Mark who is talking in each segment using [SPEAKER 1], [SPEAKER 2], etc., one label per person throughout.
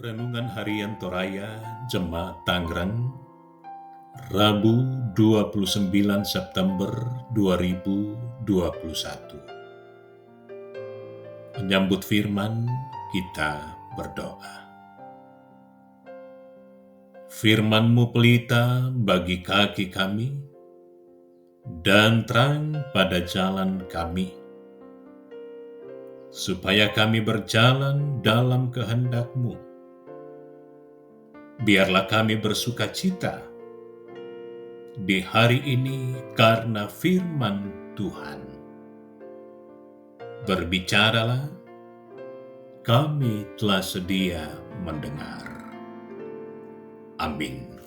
[SPEAKER 1] Renungan Harian Toraya Jemaat Tangerang, Rabu 29 September 2021. Menyambut firman, kita berdoa. Firman-Mu pelita bagi kaki kami, dan terang pada jalan kami, supaya kami berjalan dalam kehendak-Mu. Biarlah kami bersuka cita di hari ini karena firman Tuhan. Berbicaralah, kami telah sedia mendengar. Amin.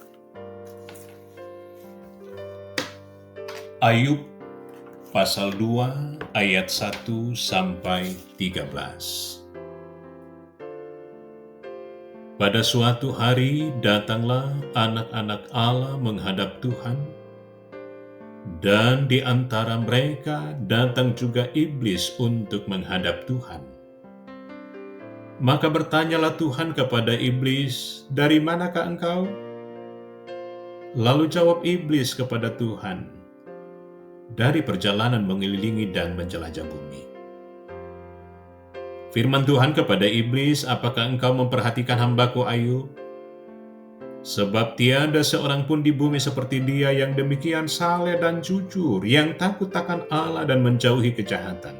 [SPEAKER 1] Ayub pasal 2 ayat 1 sampai 13. Pada suatu hari datanglah anak-anak Allah menghadap Tuhan, dan di antara mereka datang juga iblis untuk menghadap Tuhan. Maka bertanyalah Tuhan kepada iblis, "Dari manakah engkau?" Lalu jawab iblis kepada Tuhan, "Dari perjalanan mengelilingi dan menjelajah bumi." Firman Tuhan kepada iblis, "Apakah engkau memperhatikan hambaku Ayub? Sebab tiada seorang pun di bumi seperti dia yang demikian saleh dan jujur, yang takut akan Allah dan menjauhi kejahatan.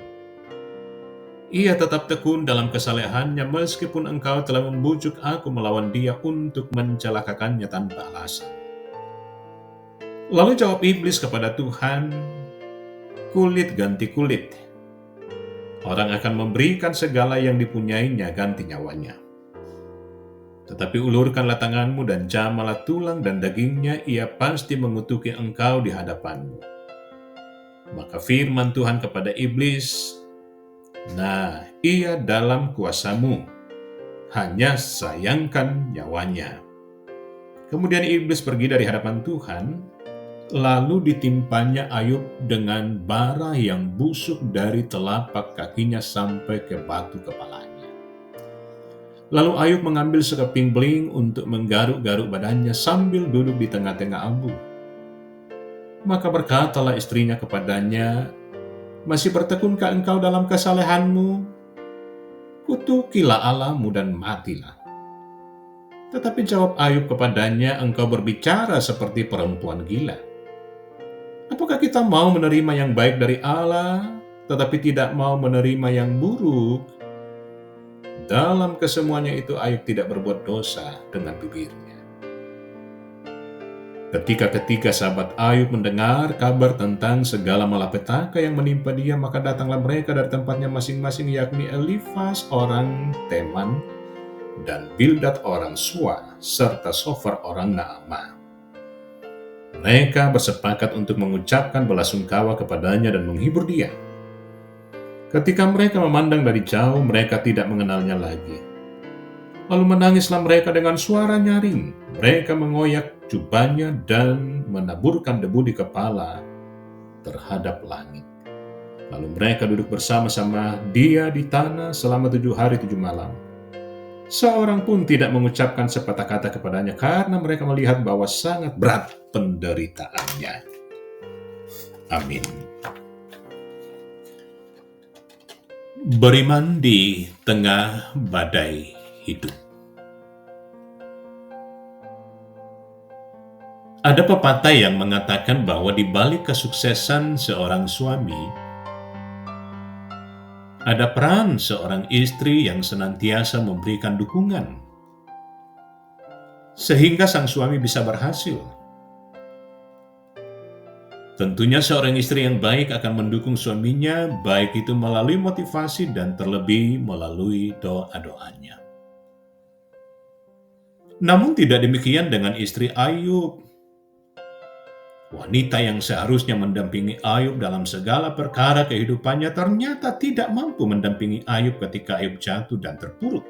[SPEAKER 1] Ia tetap tekun dalam kesalehannya meskipun engkau telah membujuk aku melawan dia untuk mencelakakannya tanpa alasan." Lalu jawab iblis kepada Tuhan, "Kulit ganti kulit. Orang akan memberikan segala yang dipunyainya ganti nyawanya. Tetapi ulurkanlah tanganmu dan jamalah tulang dan dagingnya, ia pasti mengutuki engkau di hadapanmu." Maka firman Tuhan kepada iblis, "Nah, ia dalam kuasamu, hanya sayangkan nyawanya." Kemudian iblis pergi dari hadapan Tuhan, lalu ditimpanya Ayub dengan bara yang busuk dari telapak kakinya sampai ke batu kepalanya. Lalu Ayub mengambil sekeping beling untuk menggaruk-garuk badannya sambil duduk di tengah-tengah abu. Maka berkatalah istrinya kepadanya, "Masih bertekunkah engkau dalam kesalehanmu? Kutukilah Allahmu dan matilah." Tetapi jawab Ayub kepadanya, "Engkau berbicara seperti perempuan gila. Apakah kita mau menerima yang baik dari Allah, tetapi tidak mau menerima yang buruk?" Dalam kesemuanya itu Ayub tidak berbuat dosa dengan bibirnya. Ketika ketiga sahabat Ayub mendengar kabar tentang segala malapetaka yang menimpa dia, maka datanglah mereka dari tempatnya masing-masing, yakni Elifas orang Teman, dan Bildad orang Sua, serta Sofar orang Naamah. Mereka bersepakat untuk mengucapkan belasungkawa kepadanya dan menghibur dia. Ketika mereka memandang dari jauh, mereka tidak mengenalnya lagi. Lalu menangislah mereka dengan suara nyaring. Mereka mengoyak jubahnya dan menaburkan debu di kepala terhadap langit. Lalu mereka duduk bersama-sama dia di tanah selama 7 hari 7 malam. Seorang pun tidak mengucapkan sepatah kata kepadanya karena mereka melihat bahwa sangat berat penderitaannya. Amin. Beriman di tengah badai hidup. Ada pepatah yang mengatakan bahwa di balik kesuksesan seorang suami, ada peran seorang istri yang senantiasa memberikan dukungan, sehingga sang suami bisa berhasil. Tentunya seorang istri yang baik akan mendukung suaminya, baik itu melalui motivasi dan terlebih melalui doa-doanya. Namun tidak demikian dengan istri Ayub. Wanita yang seharusnya mendampingi Ayub dalam segala perkara kehidupannya ternyata tidak mampu mendampingi Ayub ketika Ayub jatuh dan terpuruk.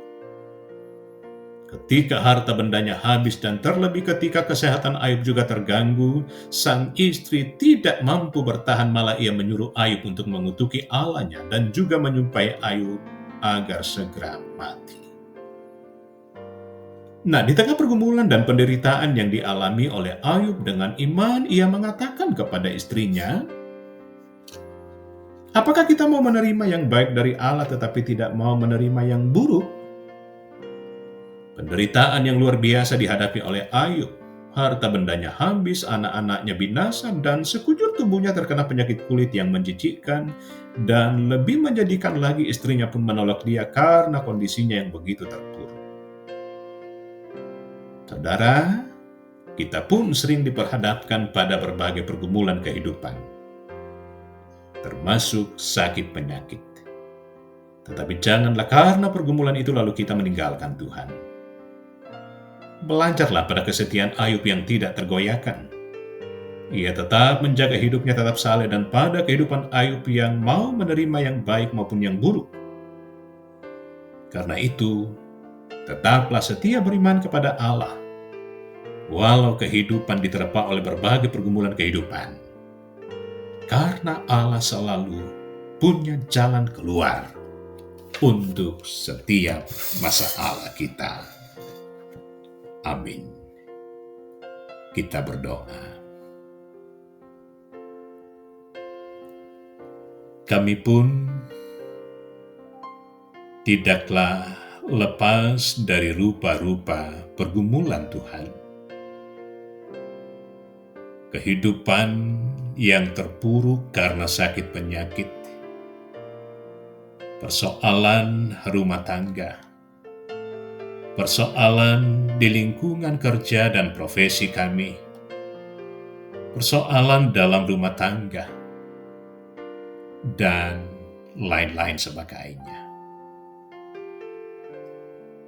[SPEAKER 1] Ketika harta bendanya habis dan terlebih ketika kesehatan Ayub juga terganggu, sang istri tidak mampu bertahan, malah ia menyuruh Ayub untuk mengutuki Allahnya dan juga menyumpahi Ayub agar segera mati. Nah, di tengah pergumulan dan penderitaan yang dialami oleh Ayub, dengan iman ia mengatakan kepada istrinya, apakah kita mau menerima yang baik dari Allah tetapi tidak mau menerima yang buruk? Penderitaan yang luar biasa dihadapi oleh Ayub. Harta bendanya habis, anak-anaknya binasa, dan sekujur tubuhnya terkena penyakit kulit yang menjijikkan, dan lebih menjadikan lagi istrinya pun menolak dia karena kondisinya yang begitu terpuruk. Saudara, kita pun sering diperhadapkan pada berbagai pergumulan kehidupan, termasuk sakit penyakit. Tetapi janganlah karena pergumulan itu lalu kita meninggalkan Tuhan. Belajarlah pada kesetiaan Ayub yang tidak tergoyahkan. Ia tetap menjaga hidupnya tetap saleh, dan pada kehidupan Ayub yang mau menerima yang baik maupun yang buruk. Karena itu, tetaplah setia beriman kepada Allah, walau kehidupan diterpa oleh berbagai pergumulan kehidupan. Karena Allah selalu punya jalan keluar untuk setiap masalah kita. Amin. Kita berdoa. Kami pun tidaklah lepas dari rupa-rupa pergumulan Tuhan. Kehidupan yang terpuruk karena sakit penyakit, persoalan rumah tangga, persoalan di lingkungan kerja dan profesi kami, persoalan dalam rumah tangga, dan lain-lain sebagainya.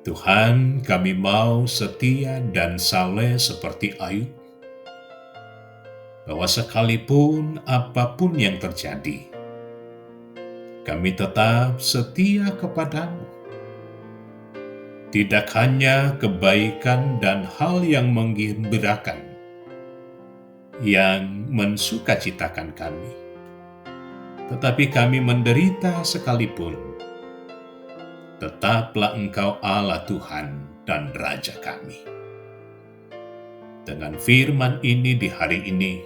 [SPEAKER 1] Tuhan, kami mau setia dan saleh seperti Ayub, bahwa sekalipun apapun yang terjadi, kami tetap setia kepadamu. Tidak hanya kebaikan dan hal yang menggembirakan yang mensukacitakan kami, tetapi kami menderita sekalipun, tetaplah Engkau Allah Tuhan dan Raja kami. Dengan firman ini di hari ini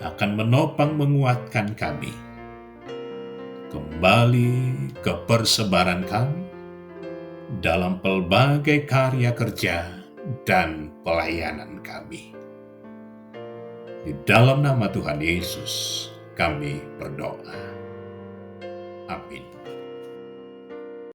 [SPEAKER 1] akan menopang menguatkan kami kembali ke persebaran kami dalam pelbagai karya kerja dan pelayanan kami. Di dalam nama Tuhan Yesus kami berdoa. Amin.